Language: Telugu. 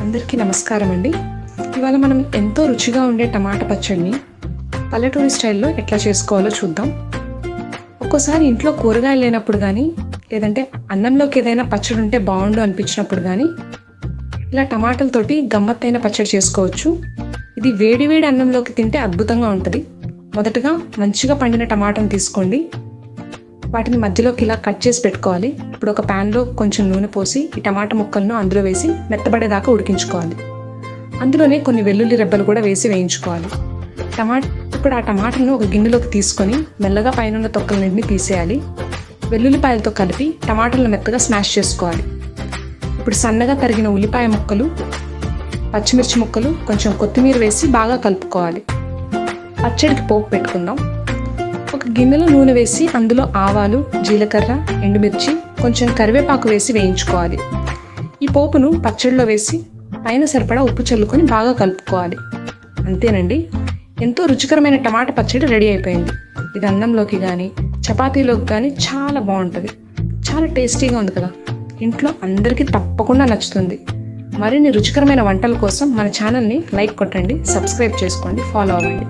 అందరికీ నమస్కారం అండి. ఇవాళ మనం ఎంతో రుచిగా ఉండే టమాటా పచ్చడిని పల్లెటూరి స్టైల్లో ఎట్లా చేసుకోవాలో చూద్దాం. ఒక్కోసారి ఇంట్లో కూరగాయలు లేనప్పుడు కానీ, లేదంటే అన్నంలోకి ఏదైనా పచ్చడి ఉంటే బాగుండు అనిపించినప్పుడు కానీ ఇలా టమాటాలతోటి గమ్మత్తైన పచ్చడి చేసుకోవచ్చు. ఇది వేడి వేడి అన్నంలోకి తింటే అద్భుతంగా ఉంటుంది. మొదటగా మంచిగా పండిన టమాటాను తీసుకోండి. వాటిని మధ్యలోకి ఇలా కట్ చేసి పెట్టుకోవాలి. ఇప్పుడు ఒక ప్యాన్లో కొంచెం నూనె పోసి ఈ టమాటా ముక్కలను అందులో వేసి మెత్తబడేదాకా ఉడికించుకోవాలి. అందులోనే కొన్ని వెల్లుల్లి రెబ్బలు కూడా వేసి వేయించుకోవాలి. ఇప్పుడు ఆ టమాటాను ఒక గిన్నెలోకి తీసుకొని మెల్లగా పైన తొక్కలన్నింటినీ తీసేయాలి. వెల్లుల్లిపాయలతో కలిపి టమాటాలను మెత్తగా స్మాష్ చేసుకోవాలి. ఇప్పుడు సన్నగా తరిగిన ఉల్లిపాయ ముక్కలు, పచ్చిమిర్చి ముక్కలు, కొంచెం కొత్తిమీర వేసి బాగా కలుపుకోవాలి. పచ్చడికి పోపు పెట్టుకుందాం. ఒక గిన్నెలో నూనె వేసి అందులో ఆవాలు, జీలకర్ర, ఎండుమిర్చి, కొంచెం కరివేపాకు వేసి వేయించుకోవాలి. ఈ పోపును పచ్చడిలో వేసి పైన సరిపడా ఉప్పు చల్లుకొని బాగా కలుపుకోవాలి. అంతేనండి, ఎంతో రుచికరమైన టమాటా పచ్చడి రెడీ అయిపోయింది. ఇది అన్నంలోకి కానీ చపాతీలోకి కానీ చాలా బాగుంటుంది. చాలా టేస్టీగా ఉంది కదా. ఇంట్లో అందరికీ తప్పకుండా నచ్చుతుంది. మరిన్ని రుచికరమైన వంటల కోసం మన ఛానల్ని లైక్ కొట్టండి, సబ్స్క్రైబ్ చేసుకోండి, ఫాలో అవ్వండి.